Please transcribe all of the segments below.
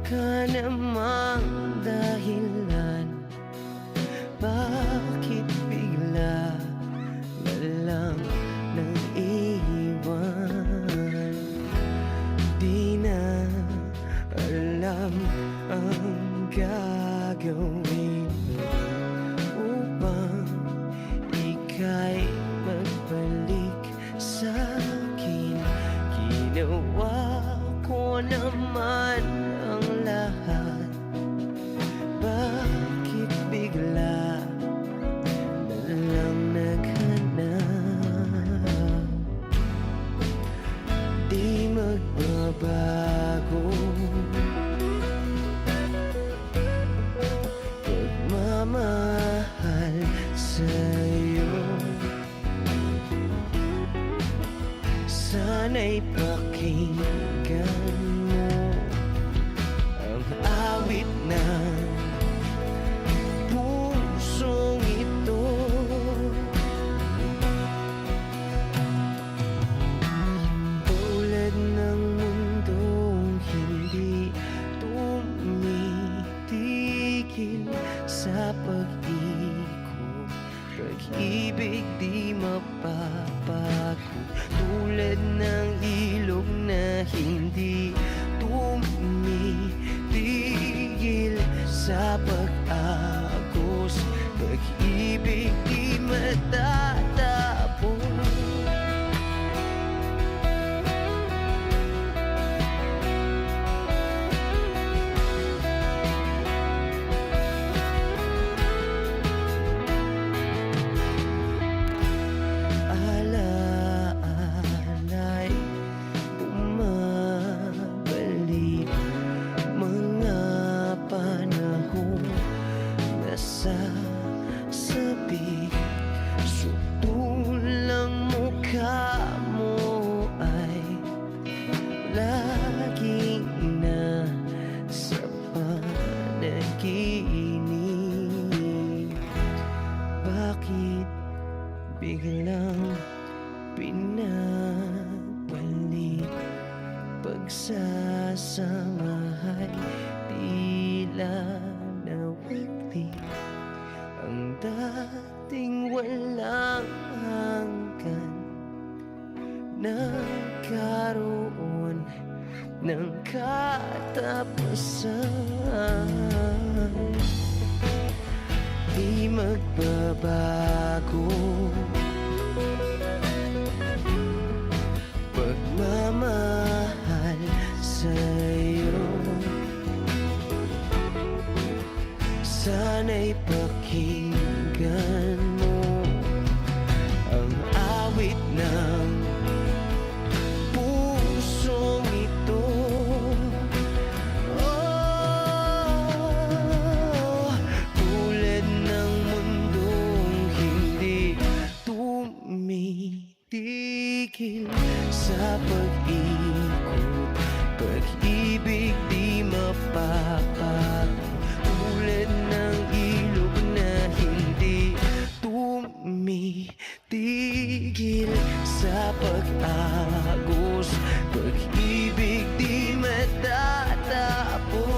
ka namang dahilan, bakit bigla na lang nang iwan? Di na alam ang gagawin upang ika'y magbalik sa'kin. Ginawa ko naman ang lahat, bakit bigla na lang naghanap? Di magbabago pagmamahal sa'yo. Sana'y pakinggan mo ang awit ng pusong ito. Tulad ng mundong hindi tumitigil sa pag-ikot, pag-ibig di mapapagod. Tulad ng ilog na hindi tumitigil sa pag-agos, pag-ibig di matatapos. Alaala'y bumabalik, mga panahong nasasabik. Sutulang mukha mo ay laging nasa panaginip. Bakit biglang pinabalik? Pagsasamahay tila nawagli, ang dating walang hanggan nagkaroon ng katapusan. Di magbabago pagmamahal sa'yo. Sana'y pakinggan mo ang awit ng pusong ito. Oh, tulad ng mundong hindi tumitigil sa pag-ikot, pag-ibig di mapapagod. Tulad ng ilog na hindi tumitigil sa pag-agos, pag-ibig di matatapos.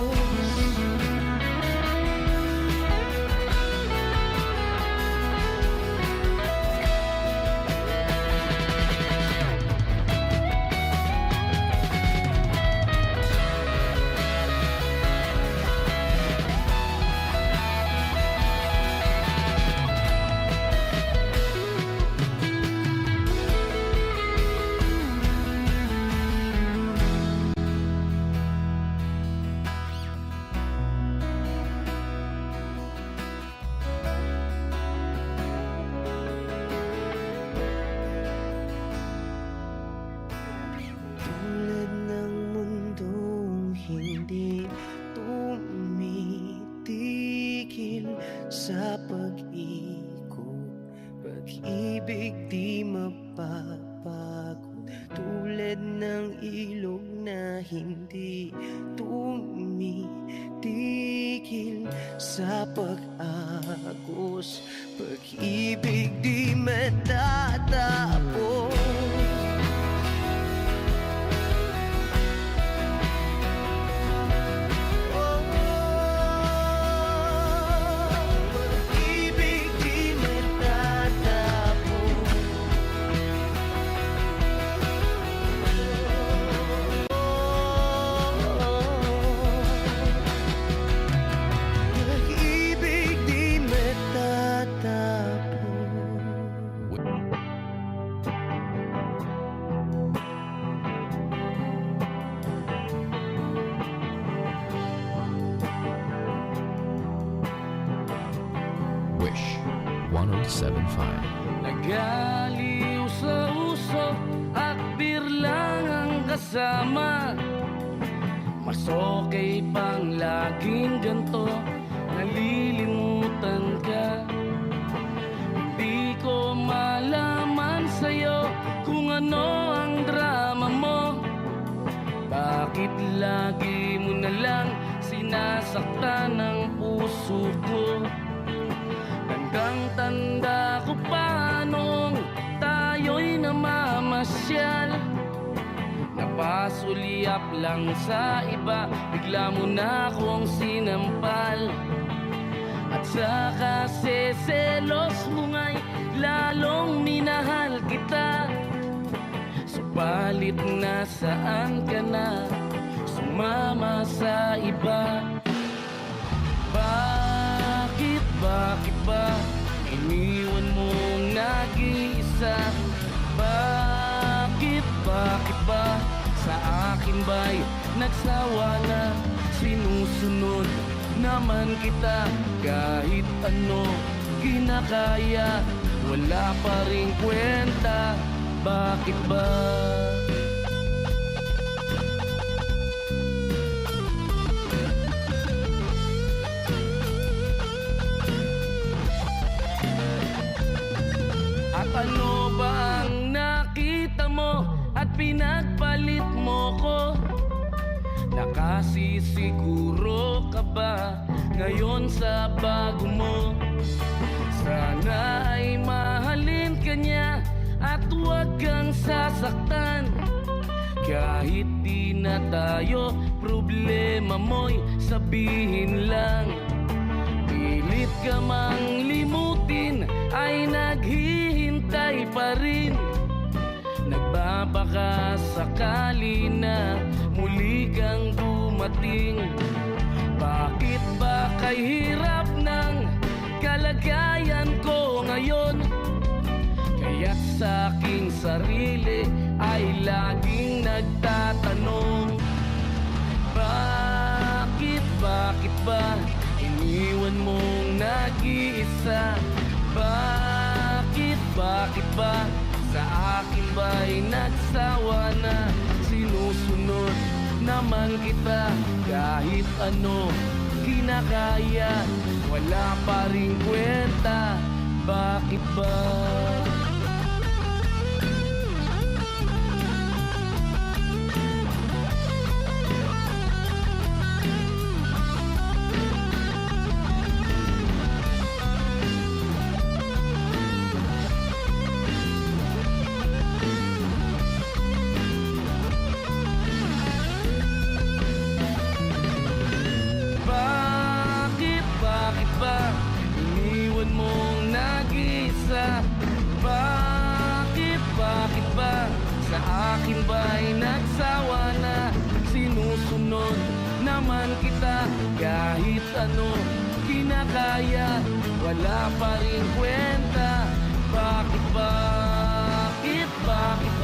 Tulad ng mundong hindi tumitigil sa pag-ikot, pag-ibig di mapapagod. Tulad ng ilog na hindi tumitigil sa pag-agos, pag-ibig di matatapos. Wish 107.5. Nagaliw sa uso at birlang ang kasama. Mas okay pang laging ganto, nalilimutan ka. Hindi ko malaman sa'yo kung ano ang drama mo. Bakit lagi mo na lang sinasaktan ang puso ko? Tandang-tanda ko pa nung tayo'y namamasyal. Napasulyap lang sa iba, bigla mo na akong sinampal. At sa kasi selos mo nga'y lalong minahal kita. Subalit nasaan ka na, sumama sa iba? Bakit ba iniwan mong nag-iisa? Bakit ba sa akin ba'y nagsawa na? Sinusunod naman kita kahit ano kinakaya, wala pa ring kwenta. Bakit ba? At ano ba ang nakita mo at pinagpalit mo ko? Nakasisiguro ka ba ngayon sa bago mo? Sana ay mahalin ka niya at huwag kang sasaktan. Kahit di na tayo, problema mo'y sabihin lang. Pilit ka mang limutin ay naghihintay pa rin. Nagbabaka sakali na muli kang dumating. Bakit ba kay hirap ng kalagayan ko ngayon? Kaya't sa aking sarili ay laging nagtatanong, bakit ba iniwan mong nag-iisa? Bakit ba sa akin ba'y nagsawa na? Sinusunod naman kita kahit ano kinakaya, wala pa ring kwenta. Bakit ba? Bakit ba iniwan mong nag-iisa? Bakit ba sa akin ba'y nagsawa na? Sinusunod naman kita kahit ano kinakaya, wala pa rin kwenta. Bakit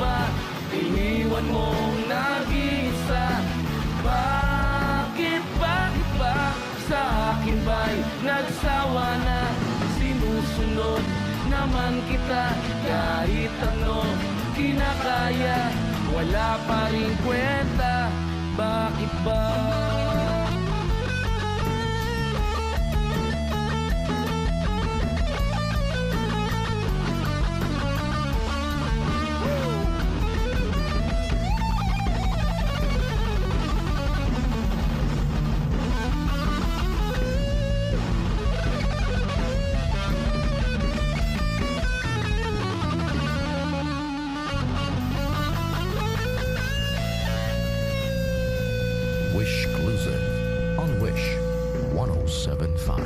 ba iniwan mong nag-iisa? Bakit ba sa akin ba'y nagsawa na? Sinusunod naman kita kahit ano kinakaya, wala pa rin kwenta. Bakit ba? Wish Exclusive on Wish 107.5.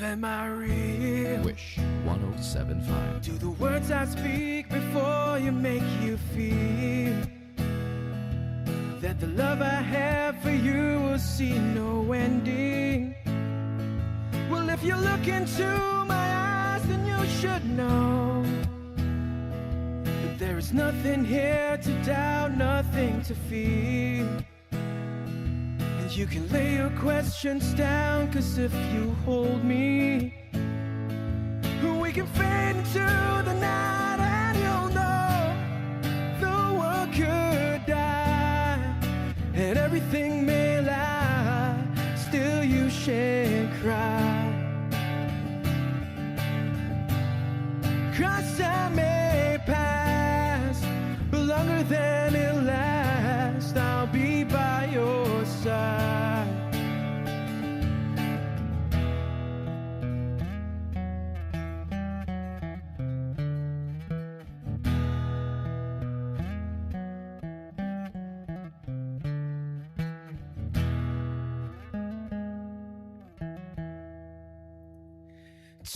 Am I real? Wish 107.5. Do the words I speak before you make you feel that the love I have have for you will see no ending. Well, if you look into my eyes, then you should know that there is nothing here to doubt, nothing to fear. And you can lay your questions down, 'cause if you hold me, we can fade into the night, and you'll know the world could die and everything may lie, still you shan't cry. 'Cause time may pass, but longer than it'll last, I'll be by your side.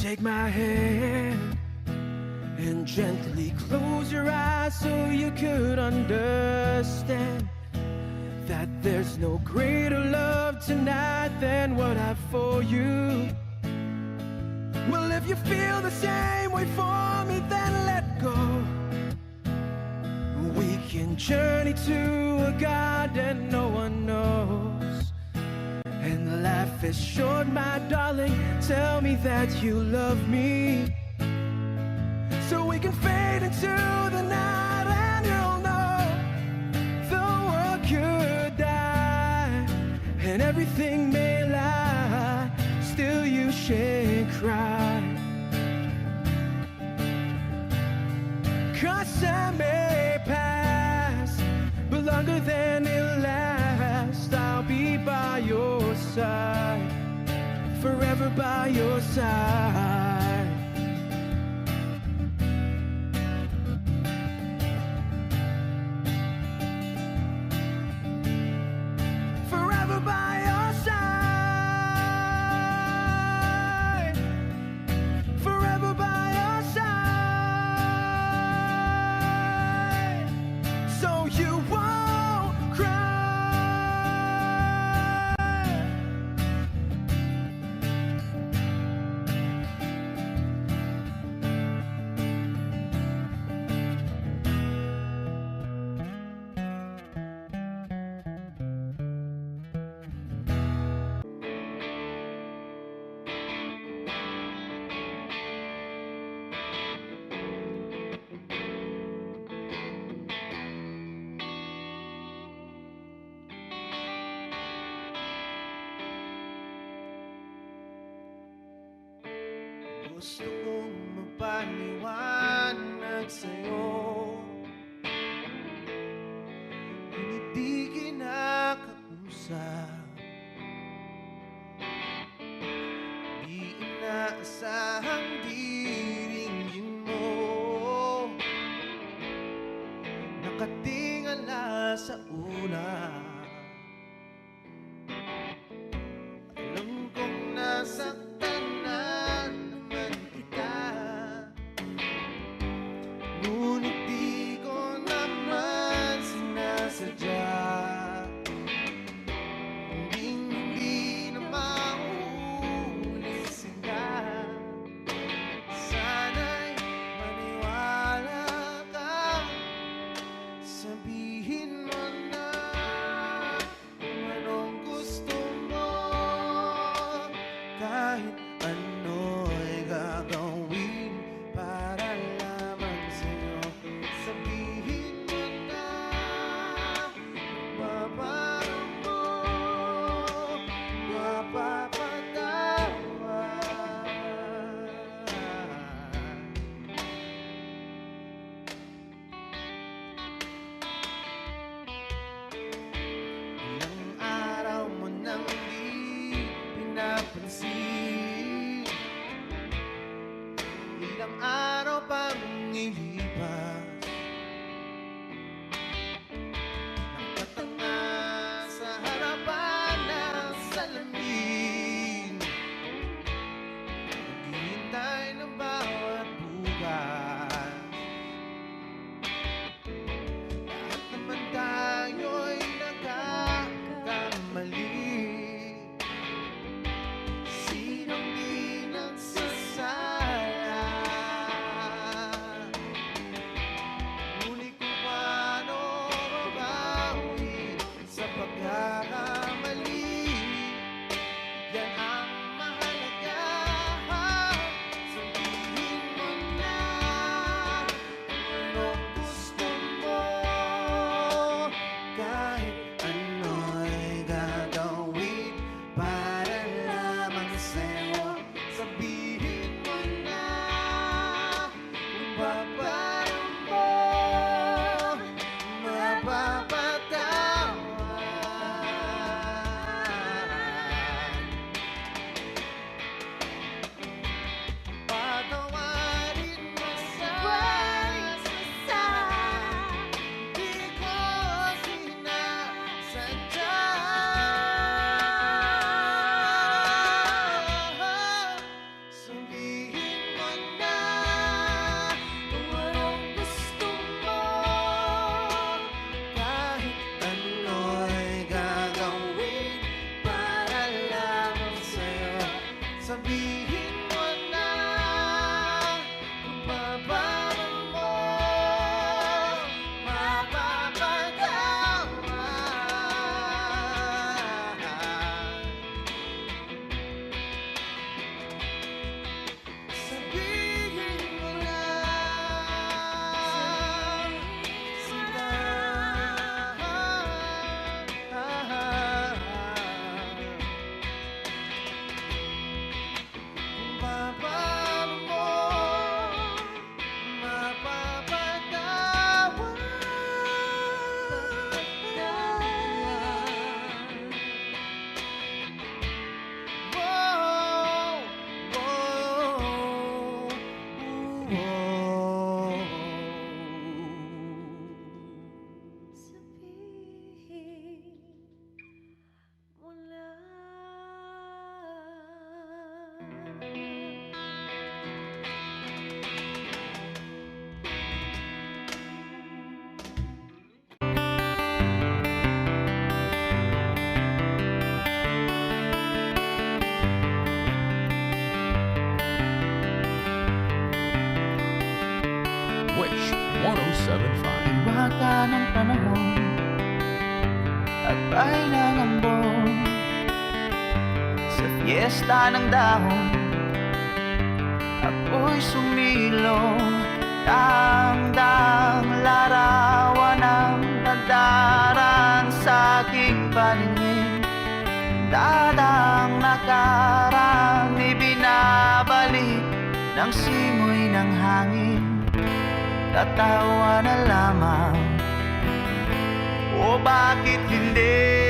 Take my hand and gently close your eyes so you could understand that there's no greater love tonight than what I've for you. Well, if you feel the same way for me, then let go. We can journey to a garden no one knows. And life is short, my darling, tell me that you love me, so we can fade into the night, and you'll know the world could die and everything may lie, still you shan't cry. 'Cause time may pass, but longer than it'll last, I'll be by your side, forever by your side. Forever by your side, forever by your side, so you won't cry. Gusto kong magpaliwanag sa'yo, ngunit di kinakausap. Di inaasahang diringgin mo, nakatingala sa ulap. Alam kong nasaktan na naman kita, ngunit di ko naman sinasadya. Hindi na mauulit sila. Sana'y maniwala ka, sabihin mo na kung anong gusto mo. Kahit ano'y gagawin para lamang sa'yo. Sabihin mo na mapaparam mo, mapapatawa. panahon at bahay ng ambon. Sa fiesta ng dahon ako'y sumilong, tandang larawan ng nagdaraan sa aking paningin. Dadang nakaraan ibinabalik ng simoy ng hangin. Tatawa na lamang, o bakit hindi?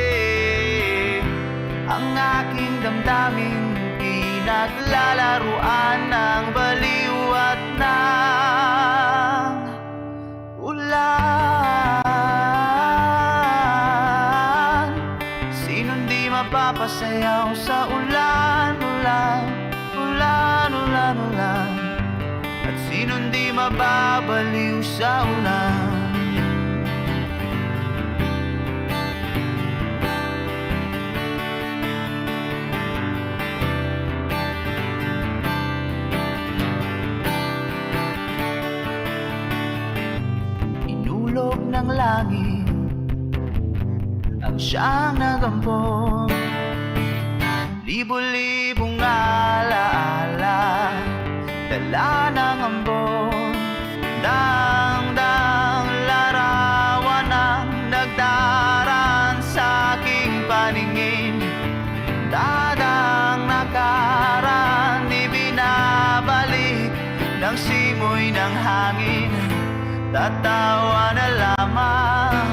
Ang aking damdamin pinaglalaruan ng baliw at ng ulan. Sinong di mapapasayaw sa ulan, ulan, ulan, ulan, ulan? At sinong di mababaliw sa ulan? Inulog ng langit ang siyang nagampon, libo-libong alaala dala ng ambon. Dang-dang larawan ang nagdaraan sa aking paningin. Dadang nakaraan ibinabalik ng simoy ng hangin. Tatawa na lamang,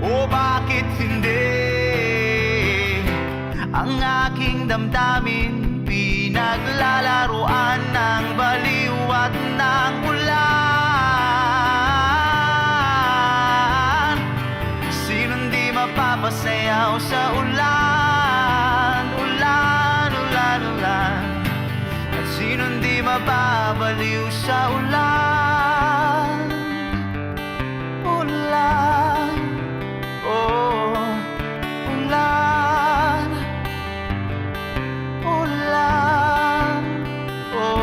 o bakit hindi? Ang aking damdamin pinaglalaruan ng baliw at ng ulan. Sinong di mapapasayaw sa ulan, ulan, ulan, ulan? At sinong di mababaliw sa ulan, ulan, oh, ulan, ulan, oh.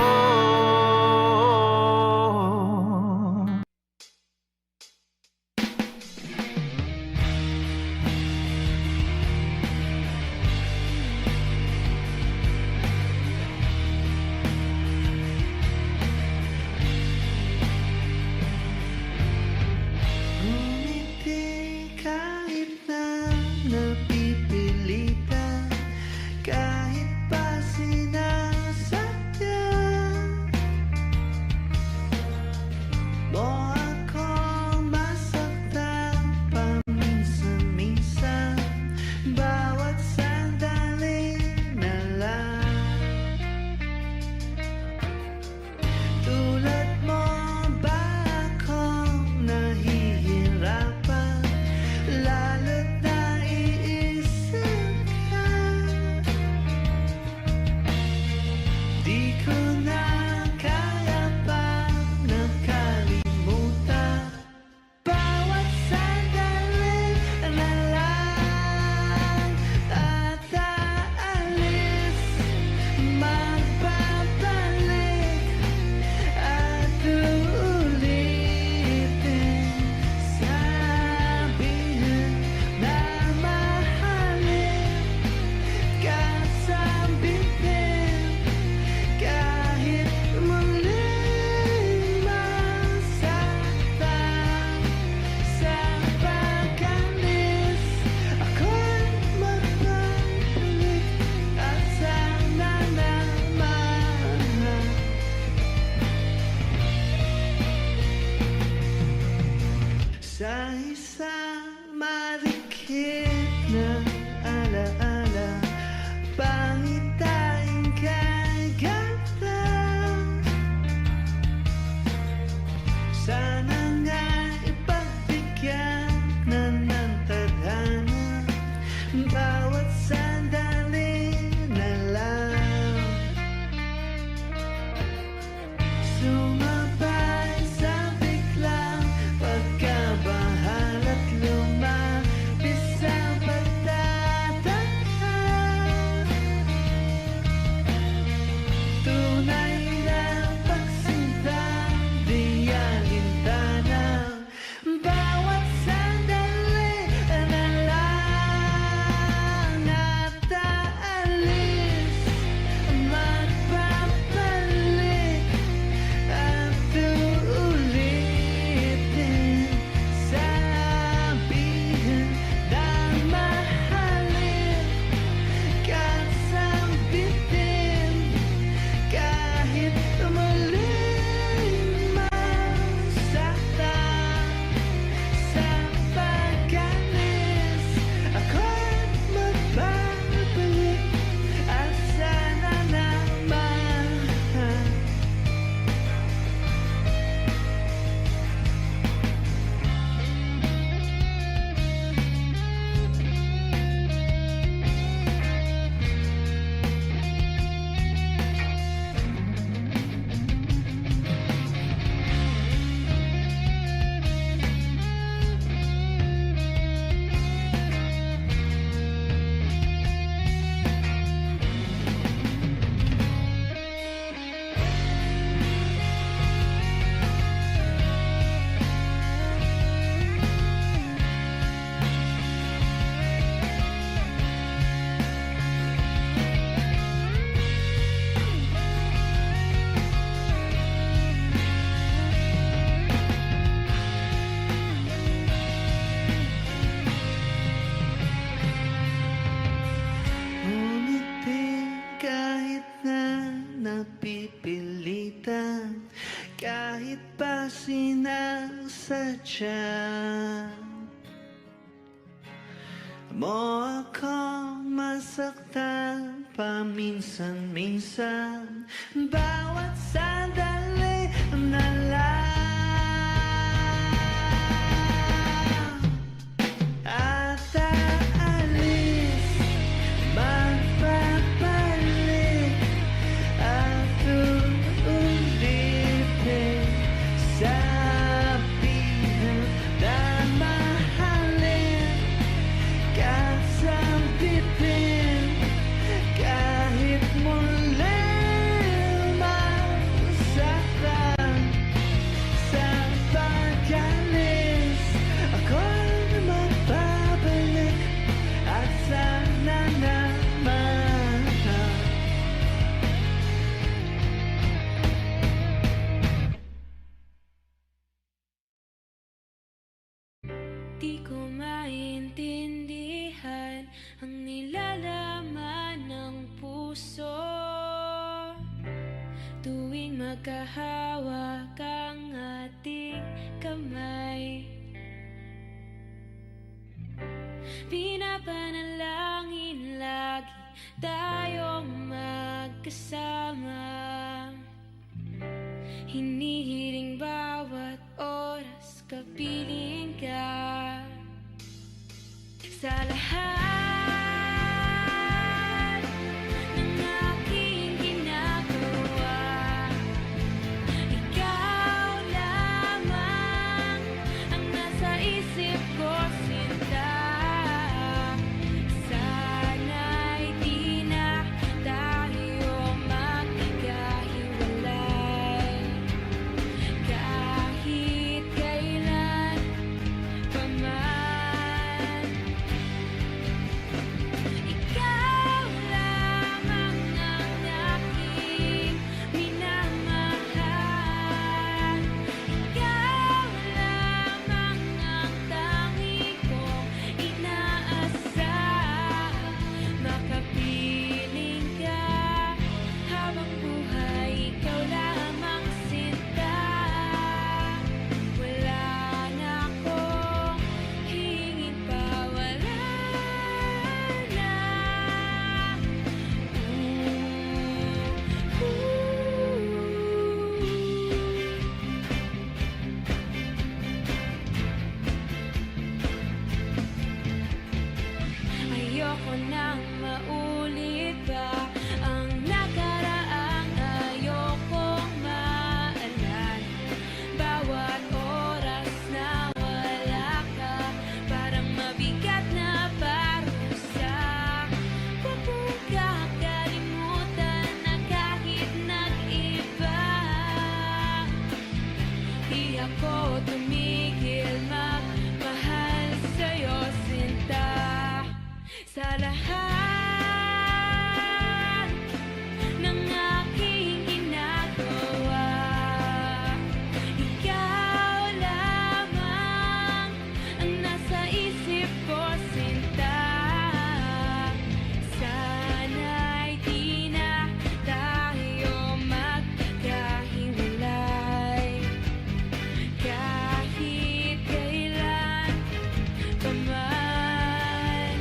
Ngumiti kahit na napipilitan, kahit pa sinasadya mo akong masaktan paminsan-minsan. Bawat sandali na lang, tulad mo ba akong nahihirapan, lalo't naiisip ka. Di ko na kaya pa nakalimutan. Bawat sandali na lang at aalis, magbabalik at uulitin. Sabihin na mahalin ka sa bibig, kahit muling masaktan sa pag-alis. Ako'y magbabalik at sana naman sa isang marikit na alaala, pangitain kay ganda. Sana nga ipagbigyan na ng tadhana bawat sandali na lang. Sumabay sa biglang pagkabahal at lumapis sa mo akong masaktan paminsan-minsan. Bawat sandali na lang at aalis, magpapalit at uulitin. Sabihin na mahalin, kasambitin, kahit muling masaktan. Sa pag-alis, ako'y magbabalik at sana naman. Di ko maintindihan ang nilalaman ng puso tuwing magkahawak ang ating kamay. Pinapanalangin lagi tayong magkasama, hinihiling bawat oras kapiling ka. Sa lahat ng aking ginagawa, ikaw lamang ang nasa isip ko, sinta. Sana'y di na tayo magkakahiwalay kahit kailan pa man. Ikaw lamang ang aking minamahal. Ikaw lamang ang tangi kong inaasam. Makapiling ka habang buhay, ikaw lamang sinta. Wala na akong hingin pa, wala na. Ayoko nang maulit pa ang nakaraang ayokong maalala. Bawat oras na wala ka, parang mabigat na parusa. Huwag mong kakalimutan na kahit nag-iba, di ako tumigil magmahal sa'yo, sinta. Sa lahat ng aking ginagawa, ikaw lamang ang nasa isip ko, sinta. Sana'y di na tayo magkakahiwalay kahit kailan pa man.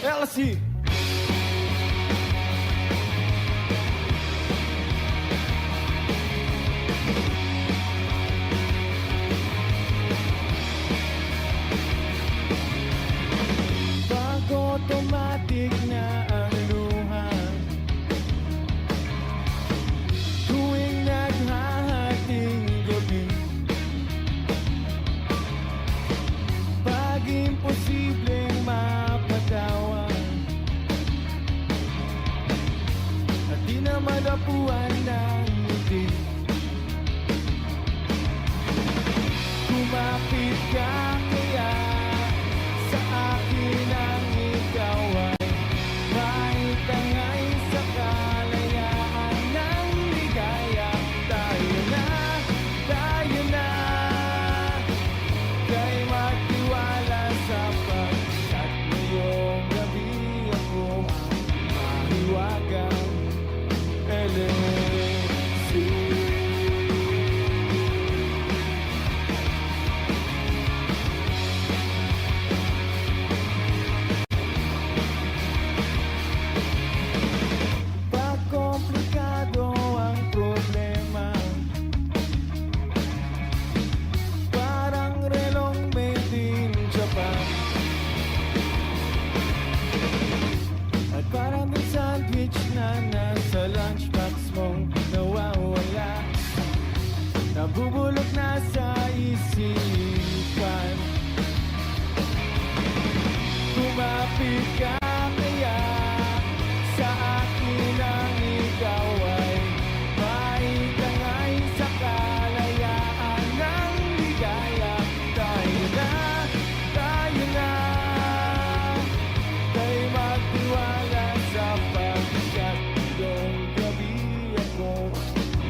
LC. Pag-automatic na ang luha tuwing naghahating gabi. Pag imposibleng mapatawan at di na malapuan ng ngiti, kumapit ka kaya sa akin ang ikaw ay maitangay sa kalayaan ng ligaya. Tayo na kay magtiwala sa pagkat ngayong gabi ako mahiwagang LC. Pag komplikado ang problema, parang relong made in Japan. At parang may sandwich na nasa lunchbox mong nawawala, nabubulok na sa isipan. Kumapit ka kaya sa akin ang ikaw ay maitangay sa kalayaan ng ligaya. Tayo na kay magtiwala sa pagkat ngayong gabi ako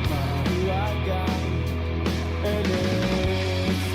mahiwagang LC.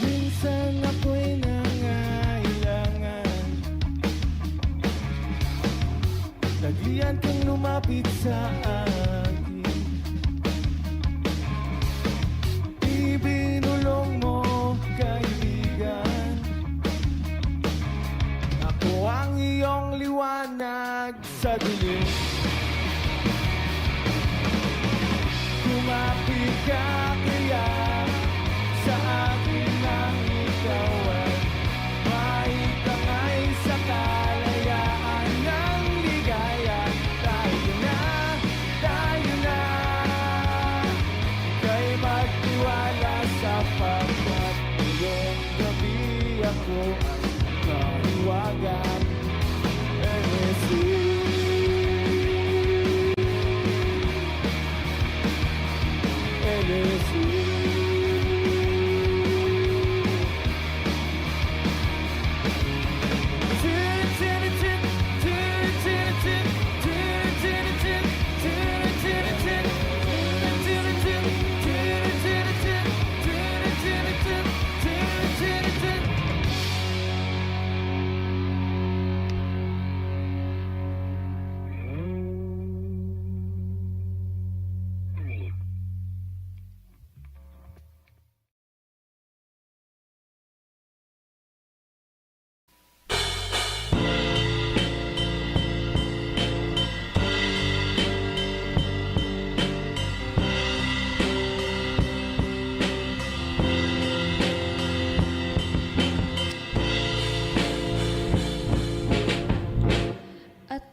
Minsan ako'y nangailangan, taglian kang lumapit sa akin. Ibinulong mo, kaibigan, ako ang iyong liwanag sa dilim. Kumapit ka kaya sa akin ang ikaw ay maitangay sa kalayaan ng ligaya. Tayo na kay magtiwala sa pagkat ngayong gabi ako ay mahiwagang LC.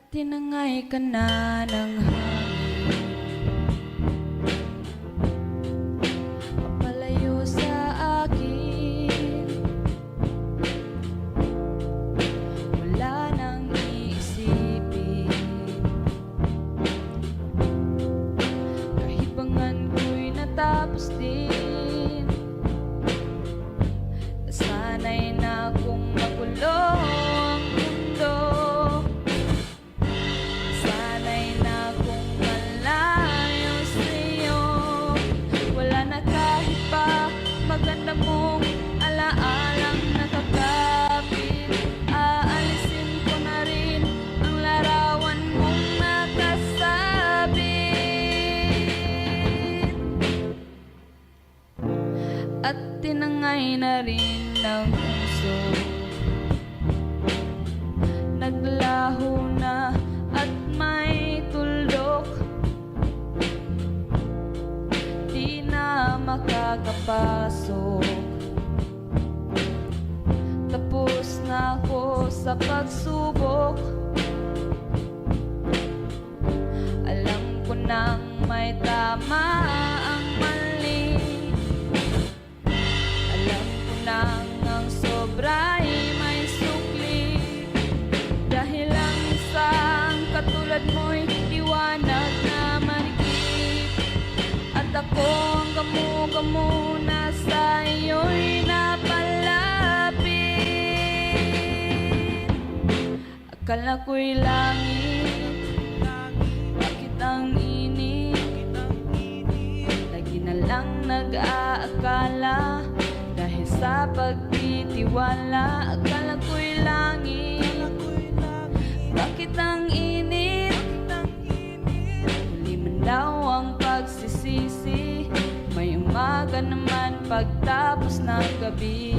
Tinangay ka na ng hangin, papalayo sa akin. Wala nang iisipin, tinangay na rin ng puso. Naglaho na at may tuldok, di na makakapasok. Tapos na ako sa pagsubok. Alam ko nang may tama ang mali. Alam ko nang ang sobra'y may sukli. Dahil ang isang katulad mo'y liwanag na marikit. At ako ang gamo-gamo na sa iyo'y napalapit. Akala ko'y langit, bakit ang init? Lagi na lang nag-aakala, dahil sa pagtitiwala. Akala ko'y langit, bakit ang init? Huli man daw ang pagsisisi, may umaga naman pagtapos ng gabi.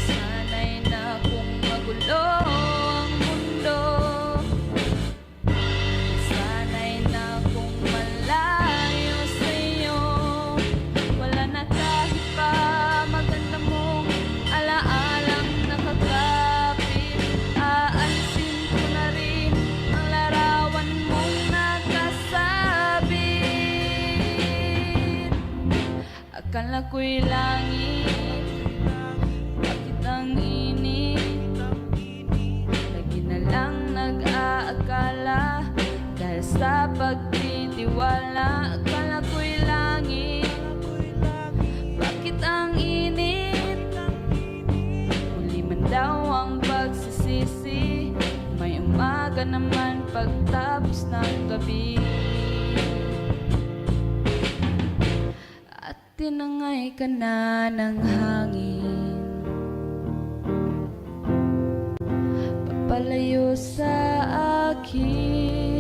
Sana'y na kung magulo ang mundo. Sana'y na kung malayo sa'yo. Wala na kahit pa maganda mong alaalang nakakapit. Aalisin ko na rin ang larawan mong nakasabit. Akala ko'y langit, bakit ang init? Lagi na lang nag-aakala, dahil sa pagtitiwala. Akala ko'y langit, bakit ang init? Huli man daw ang pagsisisi, may umaga naman pagtapos ng gabi. At tinangay ka na ng hangin, papalayo sa akin.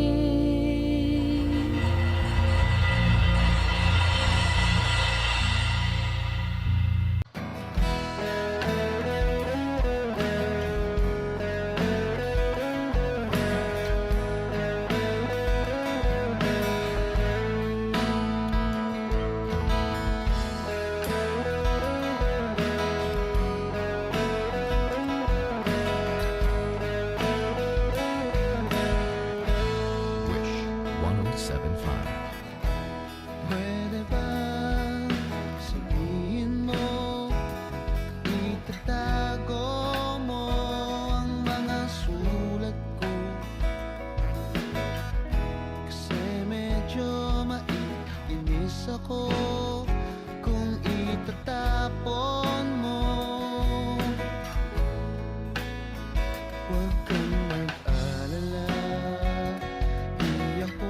Wish 1075. Pwede ba sabihin mo, itatago mo ang mga sulat ko? Kasi medyo maiinis ako kung itatapon mo. Huwag kang mag-alala, di ako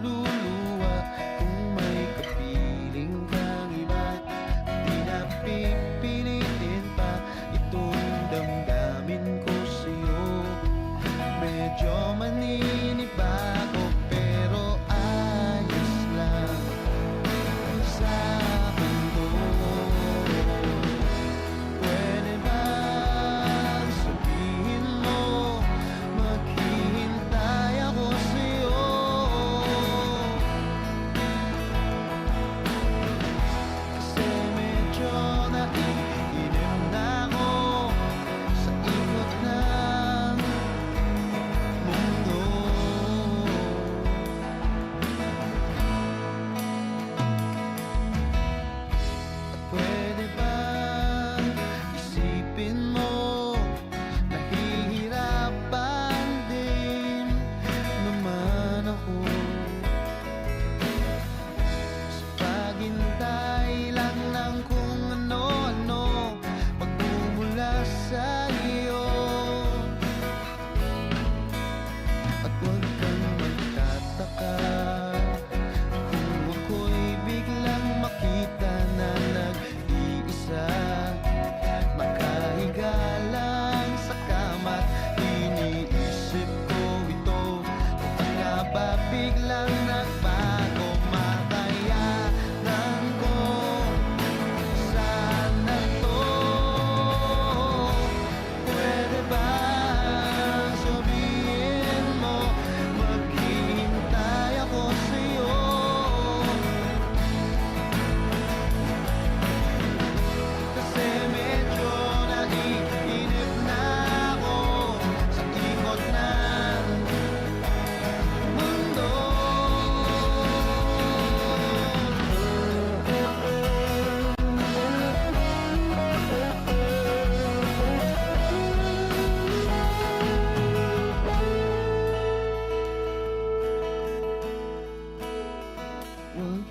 luluwa kung may kapiling kang iba. Di na pipilitin pa itong damdamin ko sa'yo. Medyo maninibago pero ayos lang sa mundo.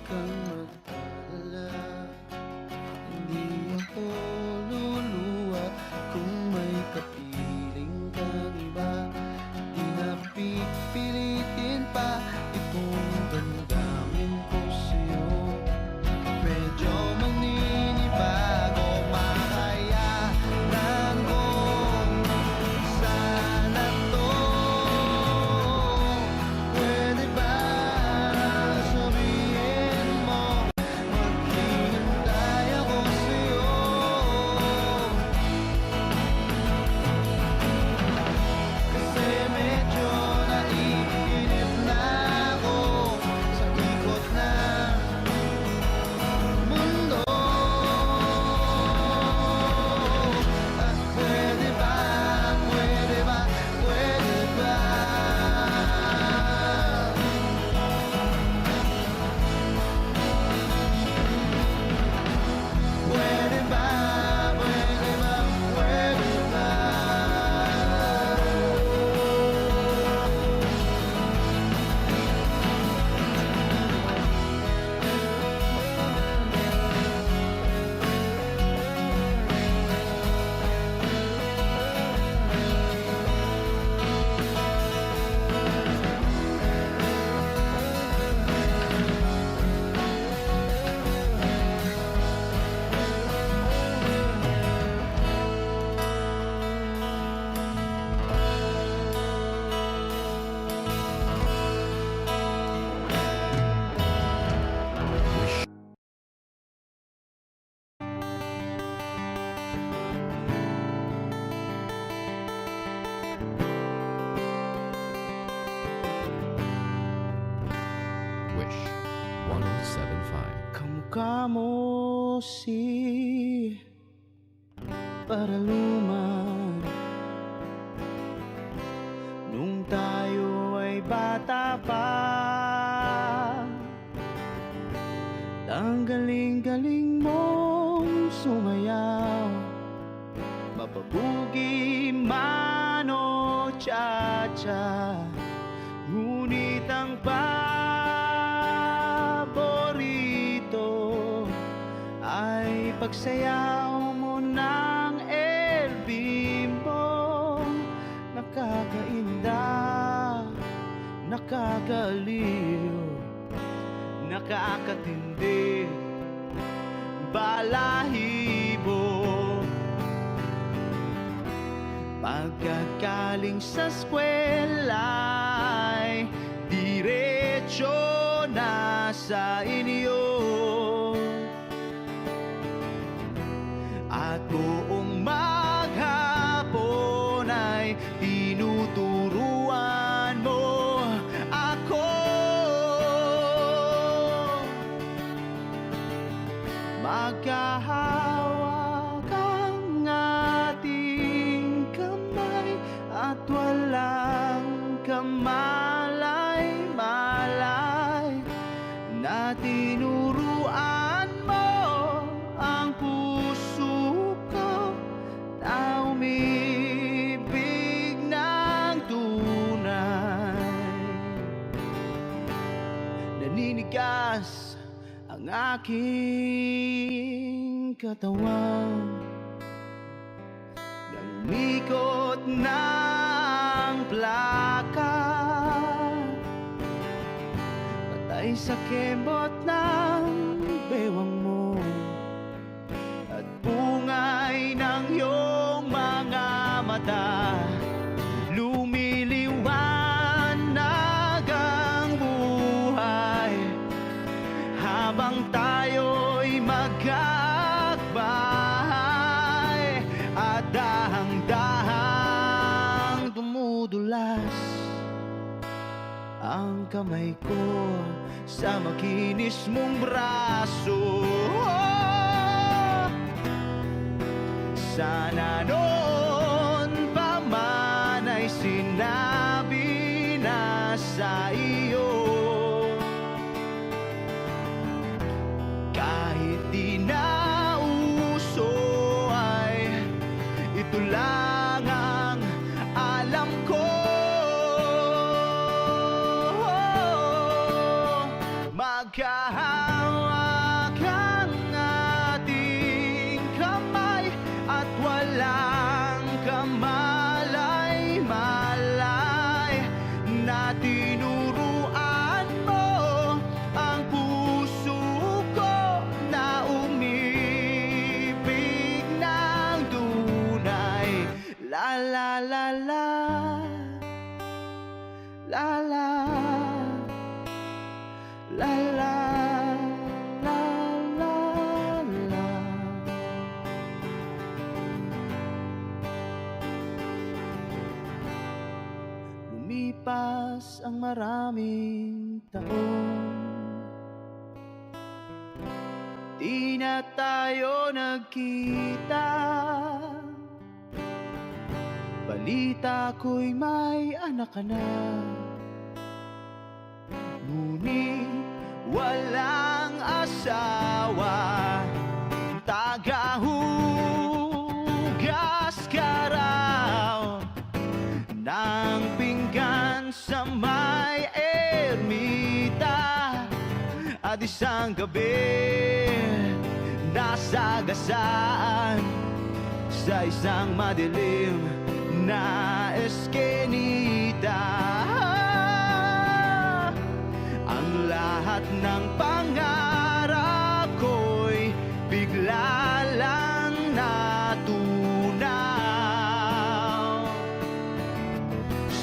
kang mag-alala, hindi ako luluwa kung may kapiling kang iba. Di na pipilitin pa itong damdamin ko sa'yo. Medyo maninibago, makayanan ko sana to. Pwede ba sabihin mo, maghihintay ako sa'yo? Kasi medyo naiinip na ako sa ikot ng mundo. At pwede ba, pwede ba, pwede ba? Pwede ba, pwede ba, pwede ba? Wish 1075. Kamukha mo si Paraluman nung tayo ay bata pa. Ang galing-galing mong sumayaw, mapabugi man o cha-cha. Ngunit ang paborito ay pagsayaw mo ng El Bimbo. Nakakainda, nakakaliw, nakakatindi, balahibo. Pagkagaling sa eskwela'y diretso na sa inyo. At buong maghapon ay tinuturuan mo ako. Magkahawak ang ating kamay at walang kamalay-malay, na tinuruan mo ang puso ko na umibig ng tunay. Naninigas ang aking katawan ng likot ng plaka, patay sa kembot ng bewang mo at bungay ng iyong mga mata. Lumiliwanag ang buhay habang tayo'y magkakbahay, at dahang-dahang dumudulas ang kamay ko sa makinis mong braso. Sana noon pa man ay sinabi na sa iyo, kahit di na uso ay ito lang ang alam ko. Magkahawak Maghahawakan ating kamay at walang kamalay-malay na tinuruan mo ang puso ko na umibig ng tunay. La la la la, la la, la la, la la la. Lumipas ang maraming taon, di na tayo nagkita. Balita ko'y may anak ka na, ngunit walang asawa. Tagahugas ka raw ng pinggan sa may ermita, at isang gabi nasagasaan sa isang madilim na eskenita. Ang lahat ng pangarap ko'y bigla lang natunaw.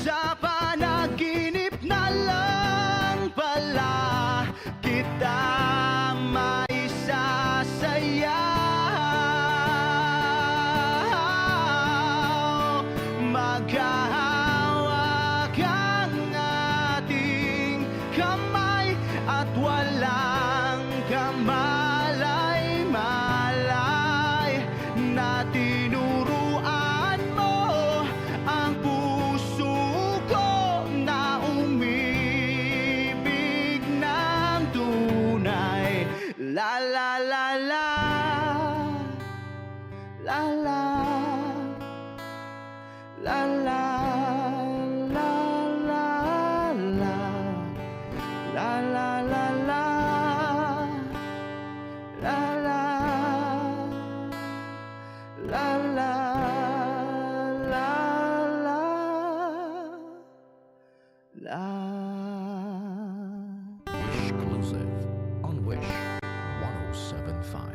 Sa panaginip na lang pala kita maisasaya. Maghahawak ang ating kamay at walang kamalay-malay na tinuruan mo ang puso ko na umibig ng tunay. La la la la, la la, la la, la la, la, la la la la, la la, la la, la la, la. Exclusive on Wish 1075.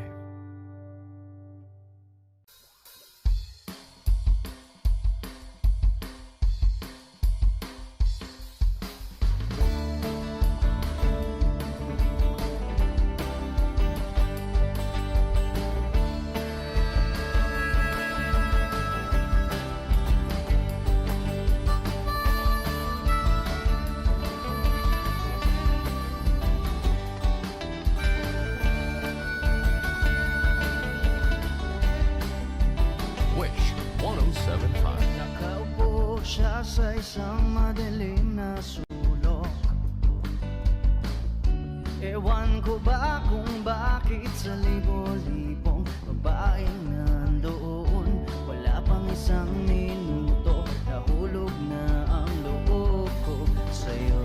Wish 1075. Nakaupo siya sa isang madilim na sulok. Ewan ko ba kung bakit sa libo-libong babaeng nandoon, wala pang isang minuto, nahulog na ang loob ko sa'yo.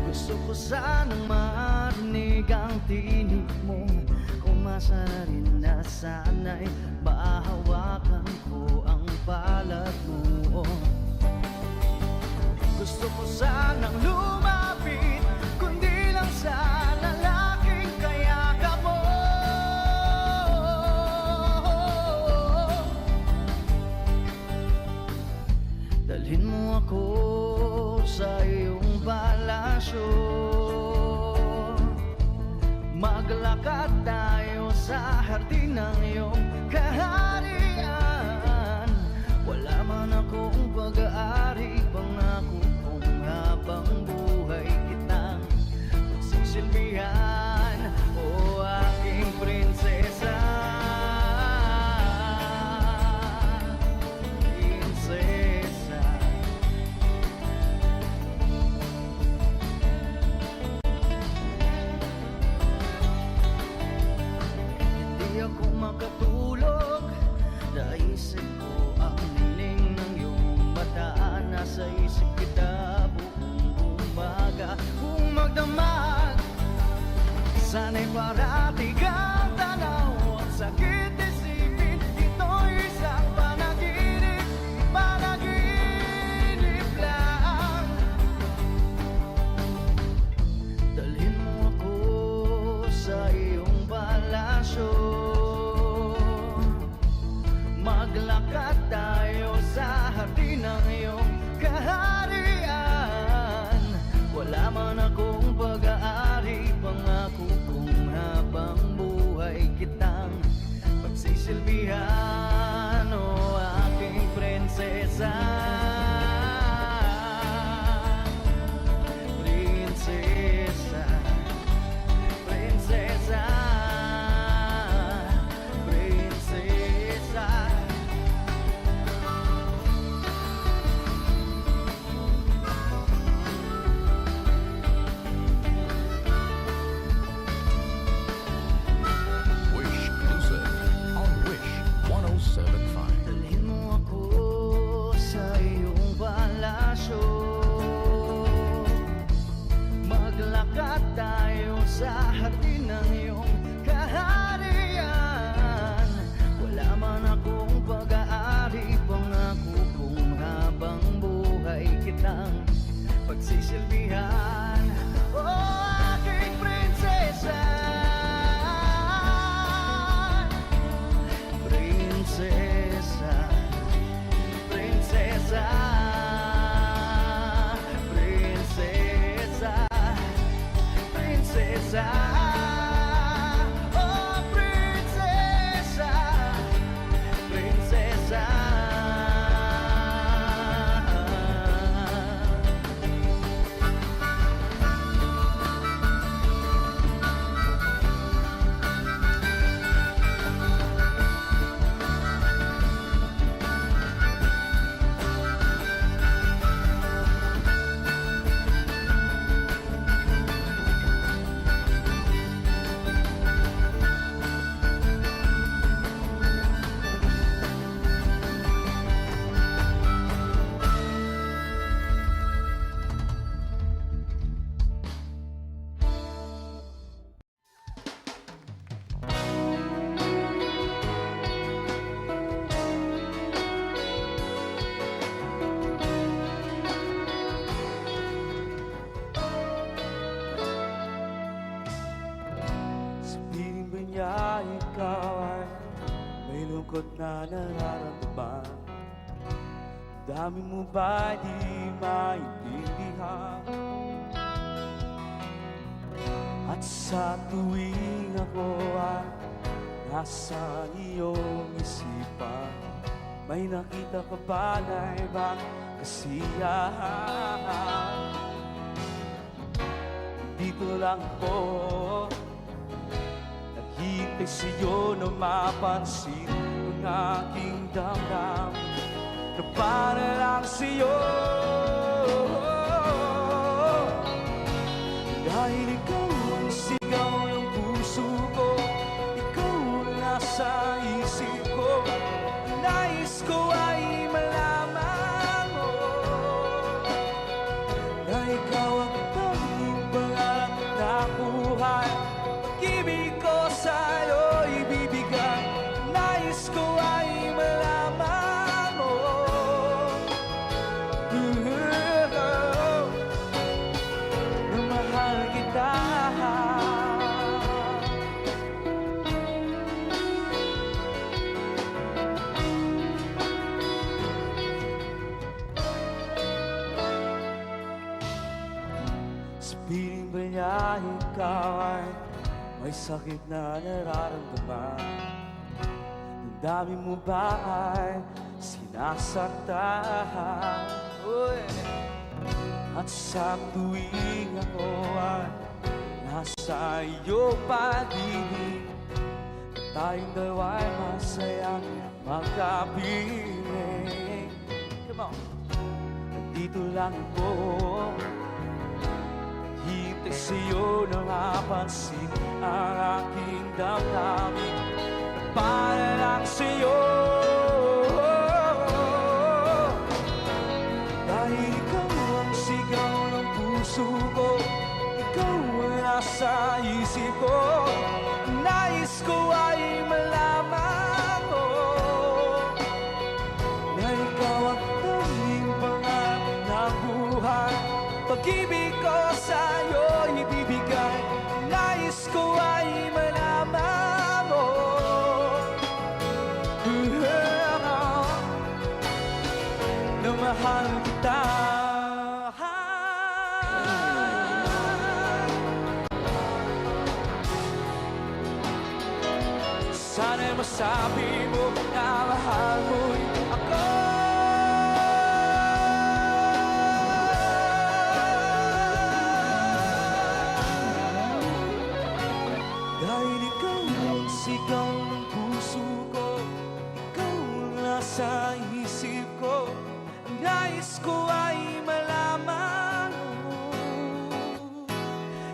Gusto ko sanang marinig ang tinig mo, kumasa na rin na sana'y mahawakan ko ang balat mo. Gusto ko sanang lumapit, kundi lang sa lalaking kayakap mo. Dalhin mo ako sa iyong palasyo, maglakad tayo sa hardin ng iyong kaharian. Wala man akong pag-aari, pangako kong habang buhay kitang magsisilbihan, o aking prinsesa. Prinsesa. Hindi ako makatulog, naisip ko ang niling ng iyong bataan. kita buong umaga. Kung magdamag, sana'y parati kang tanaw. Ang sakit isipin, ito'y isang panaginip, panaginip lang. Dalhin mo ako sa iyong palasyo, maglakad tayo sa hardin ng iyong kaharian. Wala man akong pag-aari, pangako kong habang buhay kitang pagsisilbihan. O aking prinsesa, prinsesa, prinsesa, prinsesa. Wish Exclusive on Wish 1075. Dalhin mo ako sa iyong palasyo, maglakad tayo sa hardin ng iyong kaharian. Wala man akong pag-aari, pangako kong habang buhay kitang pagsisilbihan. O aking prinsesa, prinsesa, prinsesa, prinsesa, prinsesa. Oh, prinsesa, prinsesa. Sabihin ba niya ikaw ay may lungkot na nararamdaman? Dami mo ba di maintindihan? At sa tuwing ako ay nasa iyong isipan, may nakita ka ba na ibang kasiyahan? Dito lang po naghihintay sa'yo na mapansin ang aking damdamin na para lang sa'yo. Dahil ikaw ang sigaw ng puso ko, ikaw ang nasa isip ko, ang nais ko ay malaman mo na ikaw ang tanging pangarap na buhay. Pag-ibig ko sa'yo ibibigay, nais ko ay malaman mo na mahal kita. Sabihin ba niya ikaw ay may sakit na nararamdaman? Ang dami mo ba ay sinasaktan? Uy. At sa tuwing ako ay nasa iyo paligid, tayong dalawa ay masayang magkapiling. Come on. Nandito lang po, hintay sa'yo na mapansin ang aking damdamin na para lang sa'yo. Dahil ikaw sa isip ko. Ang nais ko ay malaman mo na ikaw ang tanging pangarap ng buhay. Pag-ibig ko sa'yo ibibigay. Ang nais ko ay malaman mo na mahal kita. Sana'y masabi mo na mahal mo'y ako. Dahil ikaw ang sigaw ng puso ko, ikaw ang nasa isip ko. Ang nais ko ay malaman mo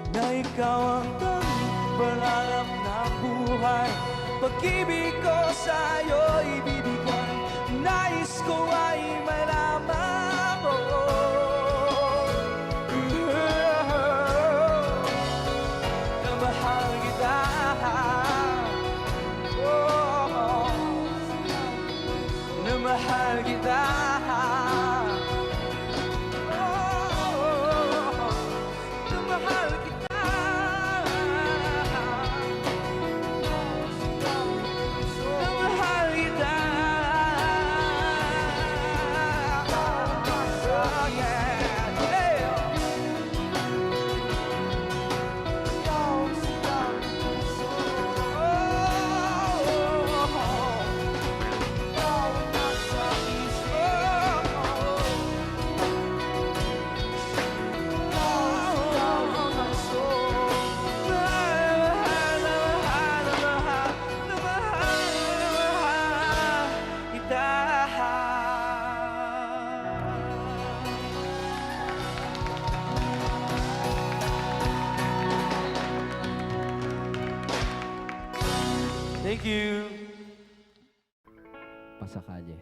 na ikaw ang tanging pangarap ng buhay. Pag-ibig ko sa'yo ibibigay. Ang nais ko ay malaman mo na mahal kita. Na mahal kita. Na mahal kita. Na mahal kita. Oh, yeah. Hey. Thank you. Pasakalle.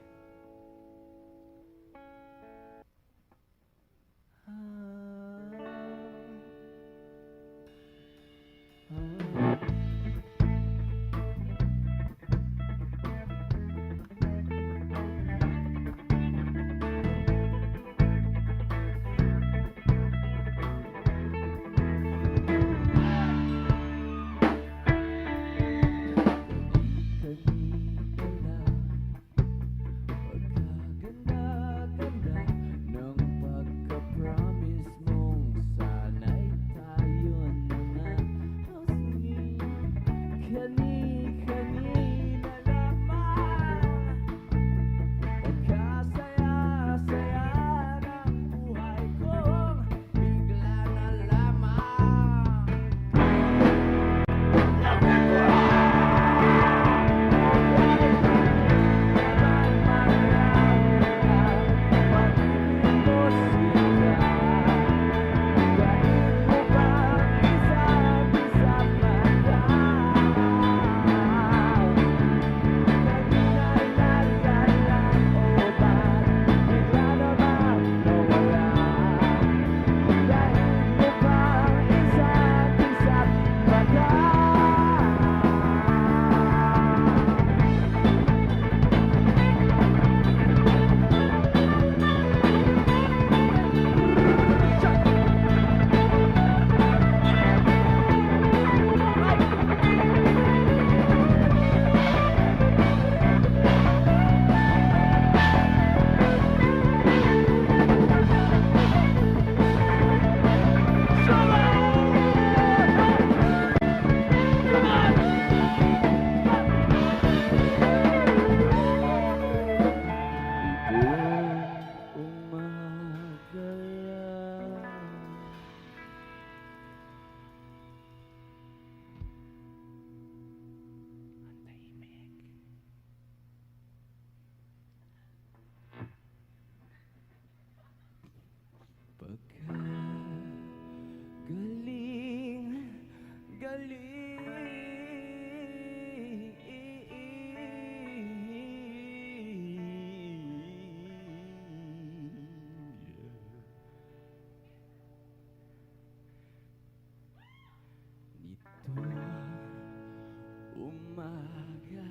umaga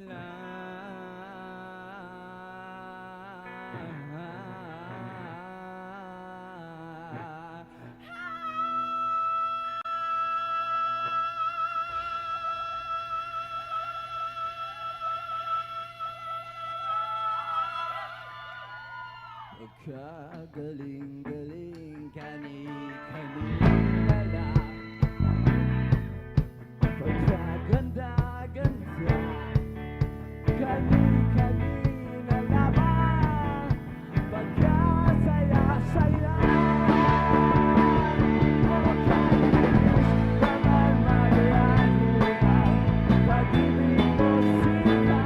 lang. Kagaling-galing kani-kanina lang. Pagkaganda-ganda kani-kanina lamang. Pagkasaya-saya naman marianulang pag-ibig mo sila.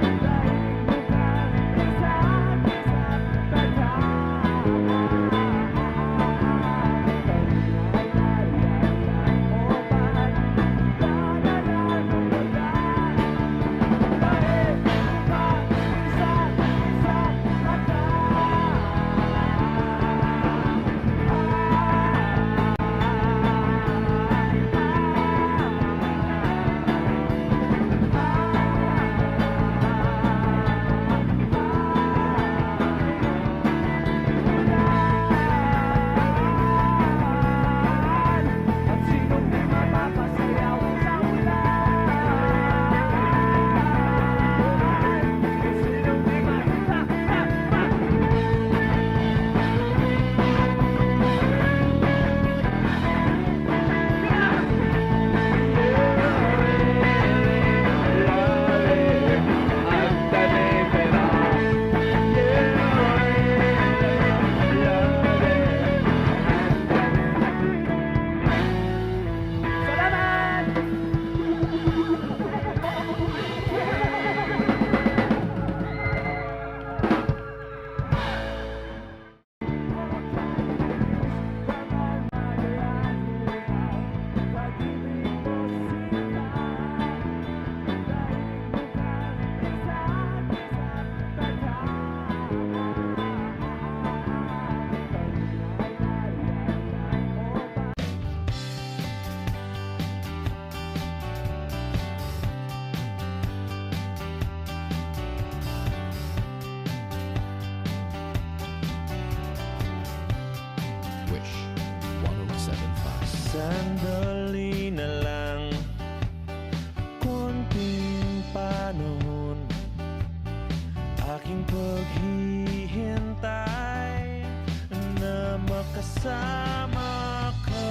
Dahil mukhang isa't Wish 1075. Sandali na lang, konting panahon, aking paghihintay na makasama ka.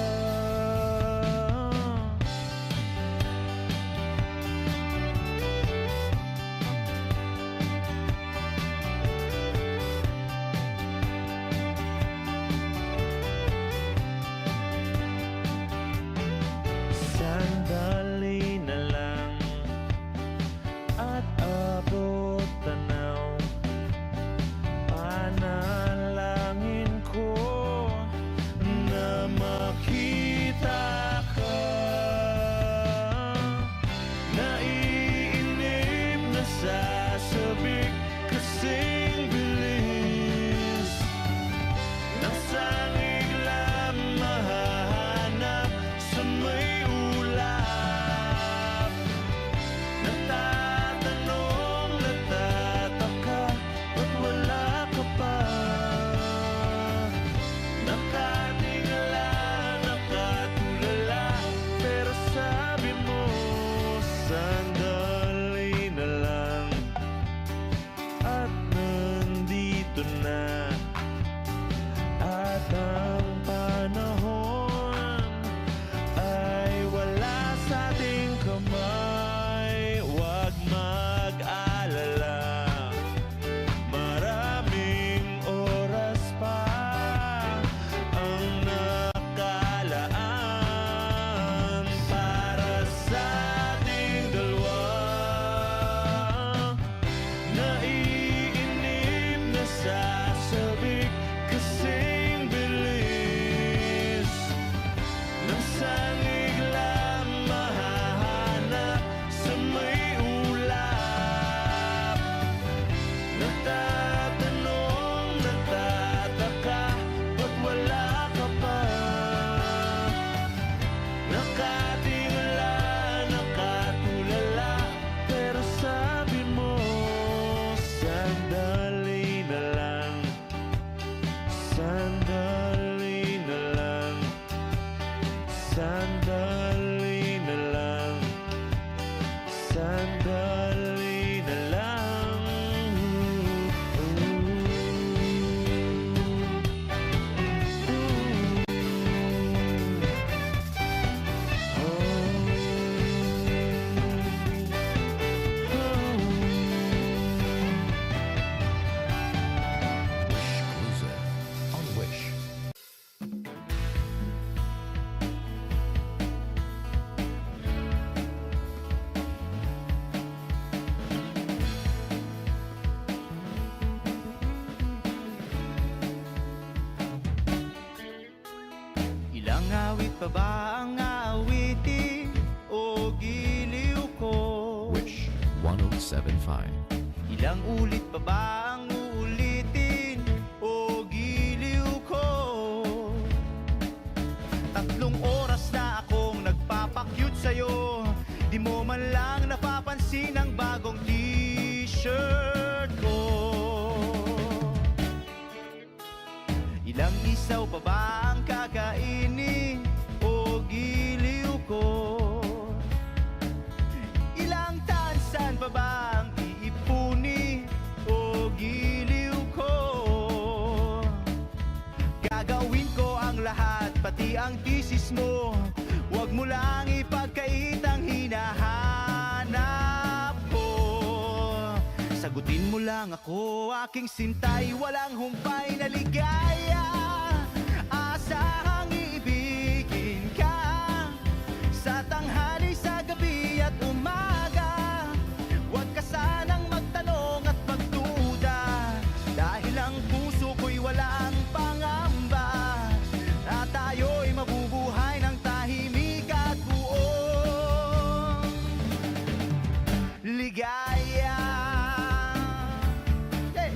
Sandali na lang at abot tanaw, panalangin ko Sandali na lang, sandali na lang, sandali na lang. Exclusive on Wish. Ilang awit pa ba ang aawitin o giliw ko? Wish 1075. Ilang ulit pa ba ang uulitin o giliw ko? 3 oras na akong nagpapakyut sa'yo, di mo man lang napapansin ang bagong t-shirt ko. Ilang isaw pa ba ang kakainin o giliw ko? Ilang tansan pa ba ang iipuni o giliw ko? Gagawin ko ang lahat, pati ang thesis mo. Huwag mo lang ipagkait ang hinahanap ko. Sagutin mo lang ako, aking sintay, walang humpay na ligaya. Asahang iibigin ka sa tanghali, sa gabi at umaga. Huwag ka sanang magtanong at magduda, dahil ang puso ko'y walang pangamba, na tayo'y mabubuhay ng tahimik at buong ligaya. Hey!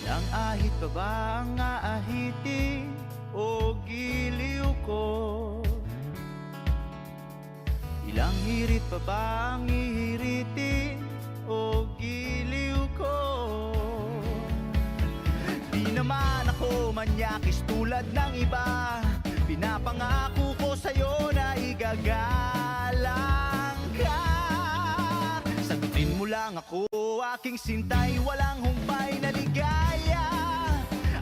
Ilang ahit pa ba ang aahitin o giliw ko? Ilang hirit pa ba ang ihiritin o giliw ko? Di naman ako manyakis tulad ng iba, pinapangako ko sa'yo na igagalang ka. Sagutin mo lang ako, aking sintay, walang humpay na ligaya.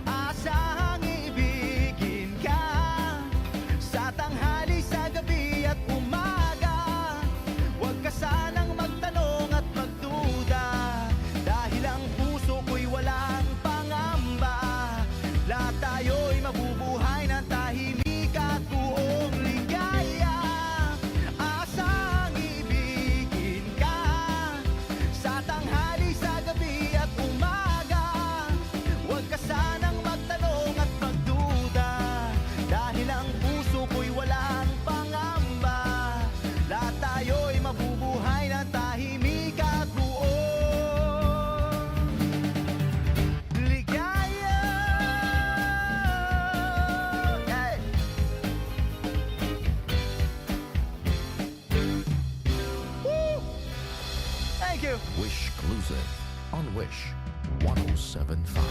Asahang iibigin ka sa tanghali, sa gabi at umaga. Huwag ka sanang magtanong at magduda, dahil ang puso ko'y walang pangamba. Lahat tayo'y mabubuhay ng tahimik at buong ligaya. Asahang ibigin ka sa tanghali, sa gabi at umaga. Huwag ka sanang magtanong at magduda, dahil ang puso ko'y walang pangamba. Lahat tayo'y mabubuhay ng tahimik at buong ligaya. Hey! Woo! Thank you. Wish exclusive on Wish 1075.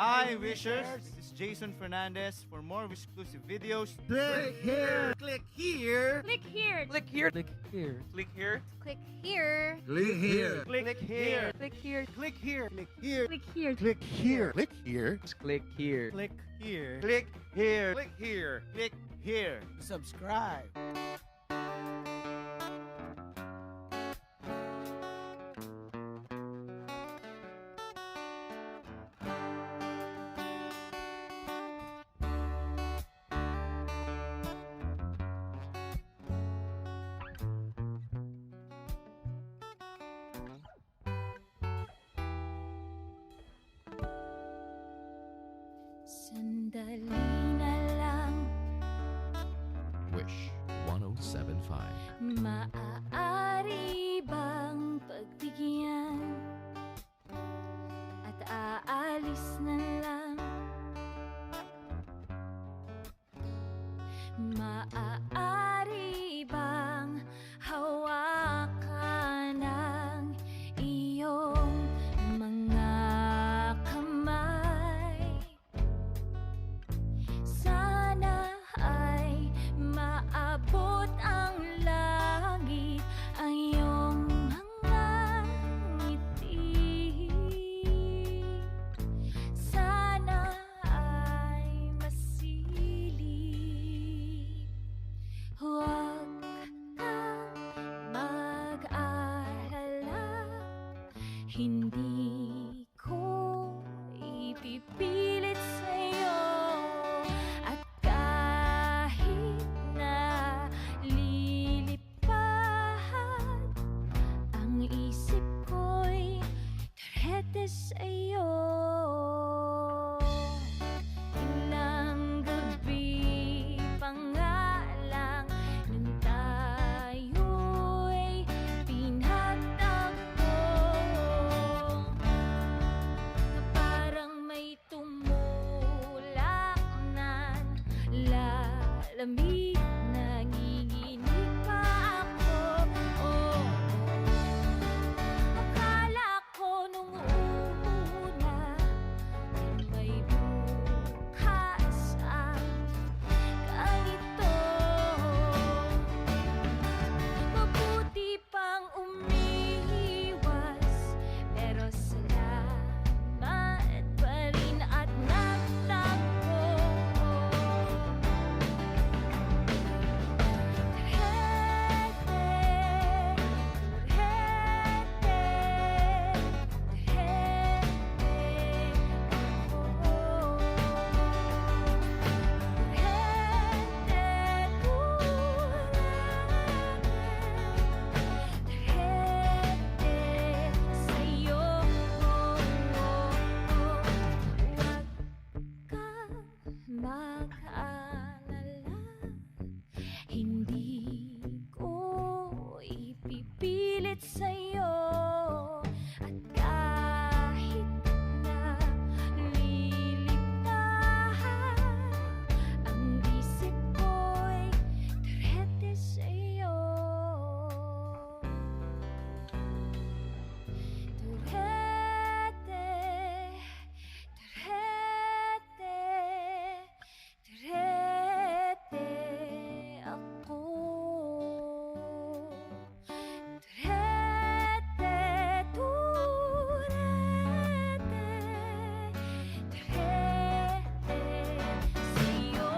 Hi, Wishers. This is Jason Fernandez. For more exclusive videos, Click here. Click here. Click here. Click here. Click here. Click here. Click here. Click here. click here. Click here. Click here. Click here. Click here. Click here. Click here. Click here. Click here. Click here. Click here. Click here. Subscribe. Sandali na lang, Wish 1075. maaari bang pagbigyan at aalis na lang? Maaari bang hawakan ng iyong mga kamay? Sana ay maabot ang langit ang iyong mga ngiti. Sana ay masilip. Huwag kang mag-alala, hindi ko ipipilit sa'yo. At kahit na lilipad ang isip ko'y turete sa'yo. Ilang gabi pa nga lang nung tayo'y pinagtagpo, na parang may tumulak na lalamig, nanginginig pa ako. Oh, akala ko nung una may bukas ang ganito. Mabuti pang umiwas, pero salamat pa rin at nagtagpo. Mag-alala, hindi ko ipipilit sa'yo. At kahit na lilitahan ang isip ko'y turete sa'yo. Turete, turete, turete ako. Turete, turete, turete sa'yo.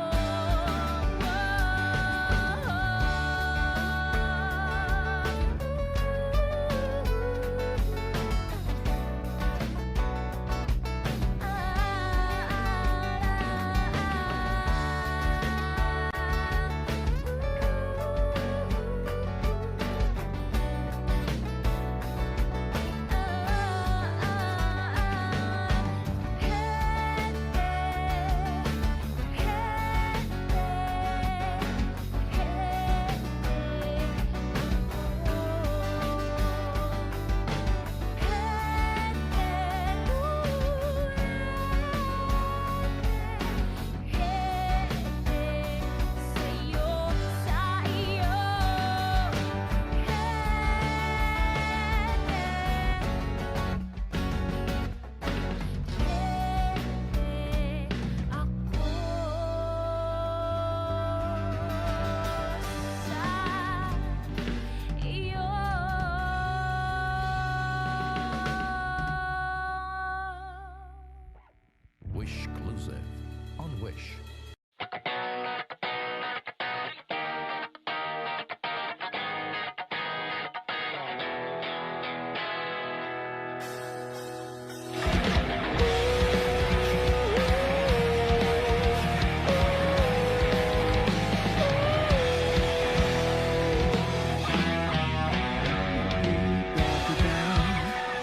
Wish Exclusive on Wish.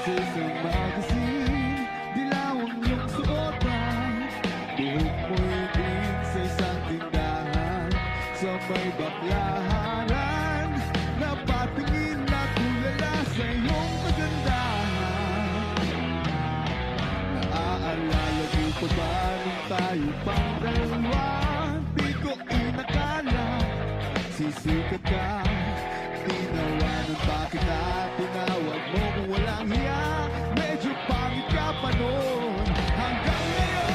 Sa isang magazine, dilaw ang iyong suotan. Buhok mo'y pa ba nung tayo pang dalawa? Di ko inakala sisikat ka. Tinawanan pa kita, tinawag mo kung walang hiya. Medyo pangit ka pa noon hanggang ngayon.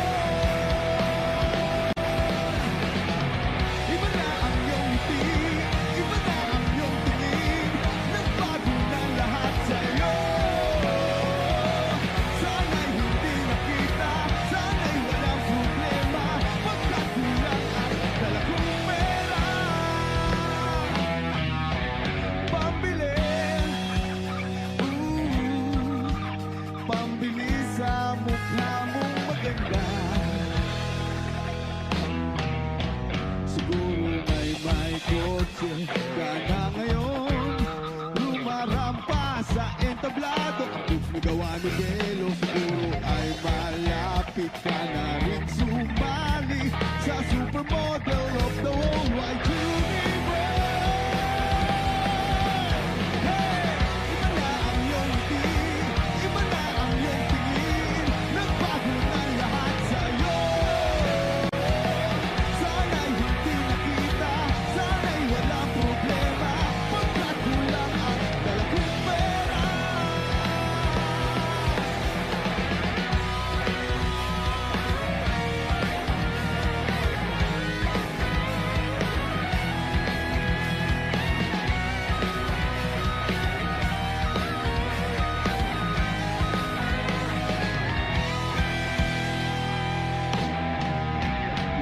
Iba na ang iyong ngiti, iba na ang iyong tingin. Nagbago na lahat sa'yo. Sana'y hindi nakita, sana'y walang problema. Pagkat kulang ang dala kong pera. Pambili, pambili sa mukha mong maganda. Siguro may kotse ka na ngayon. Lumarampa sa entablado, ang boots na gawa ni Belo. Siguro ay malapit ka na rin sumali sa supermodel of the whole wide universe. Hey! Iba na ang iyong ngiti, iba na ang iyong tingin. Nagbago na lahat sa'yo. Sana'y hindi nakita, sana'y walang problema. Pagkat kulang ang dala kong pera.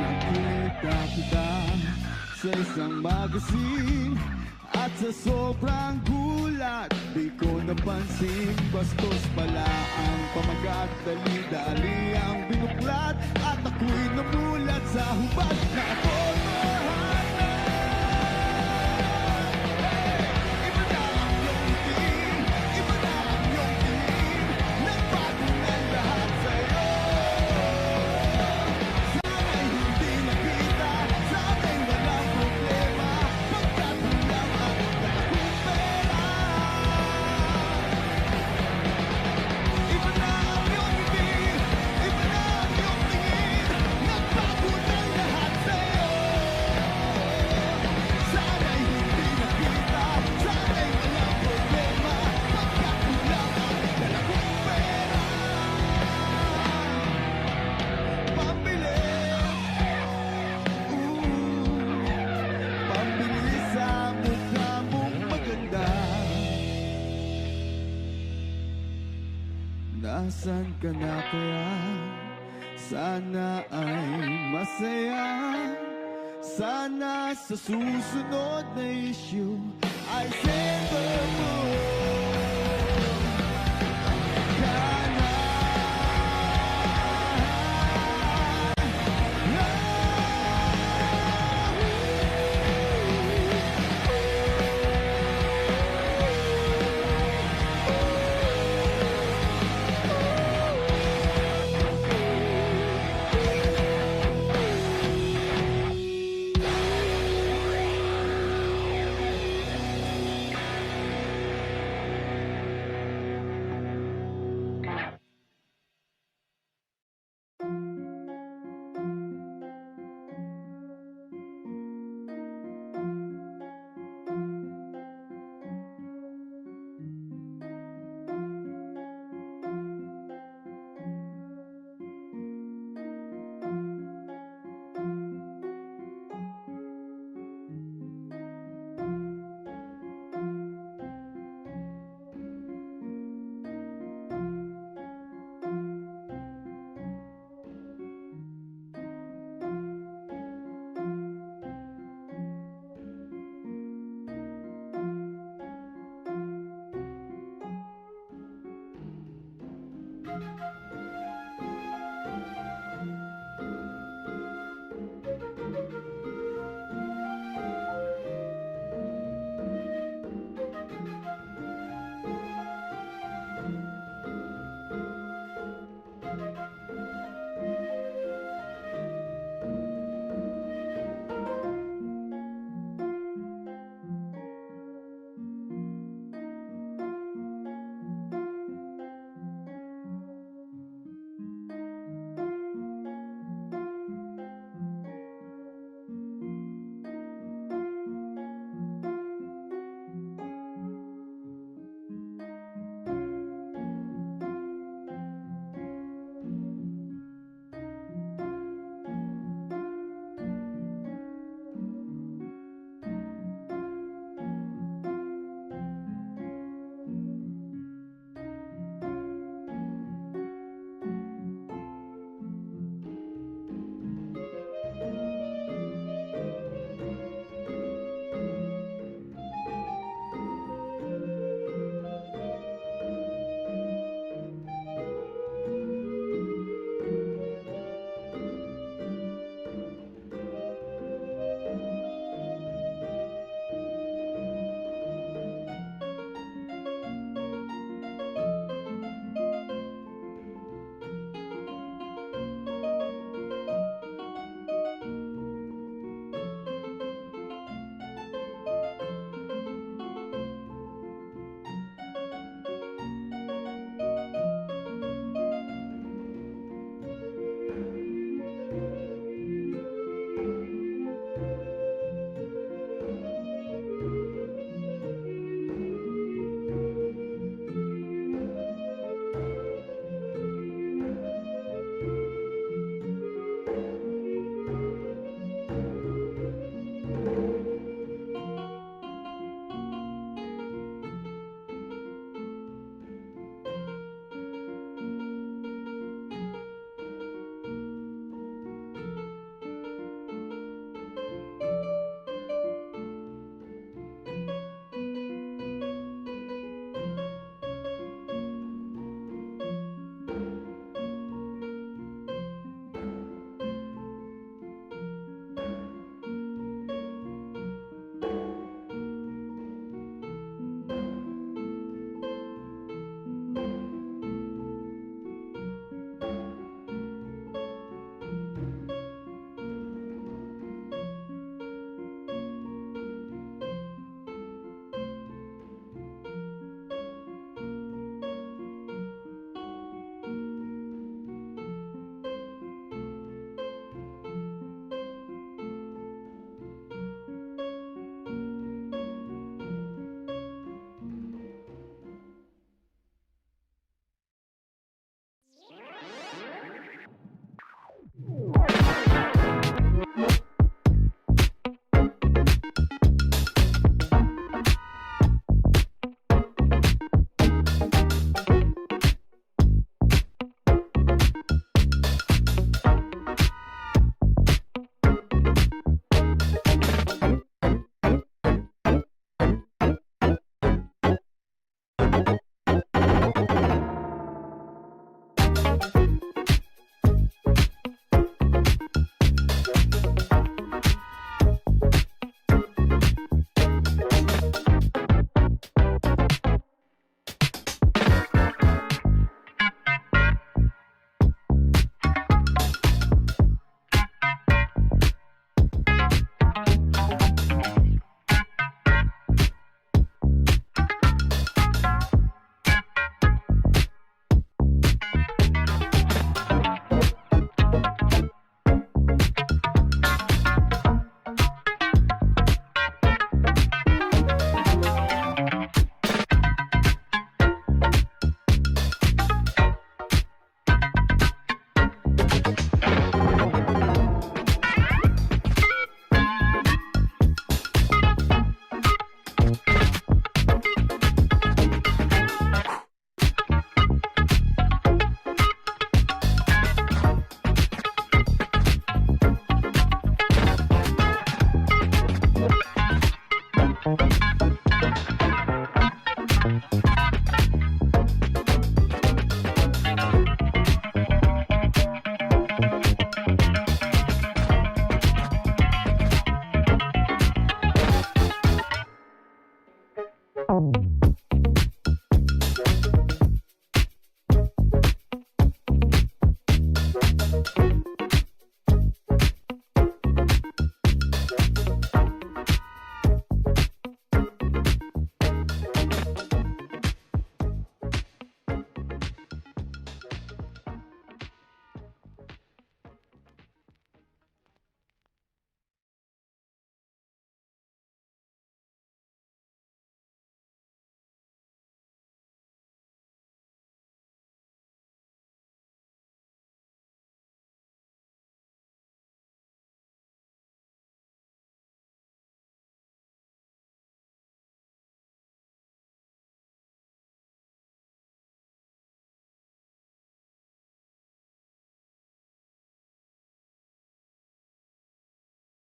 Nakita kita sa isang magazine, at sa sobrang gulat di ko napansin. Bastos pala ang pamagat, dali-dali ang binuklat. At ako'y namulat sa hubad na ako'y mahanap. Iba na ang iyong ngiti, iba na ang iyong tingin. Nagbago na lahat sa'yo. Sana'y hindi nakita, sana'y walang problema. Pagkat kulang ang dala kong pera. Iba na ang iyong ngiti, iba na ang iyong tingin. Nagbago na lahat sa'yo. Sana'y hindi nakita, sana'y walang problema. Pagkat kulang ang dala kong pera. Pambili, pambili sa mukha mong maganda. Nasaan ka na kaya? Sana ay masaya. Sana sa susunod na issue ay Sailor Moon ka na.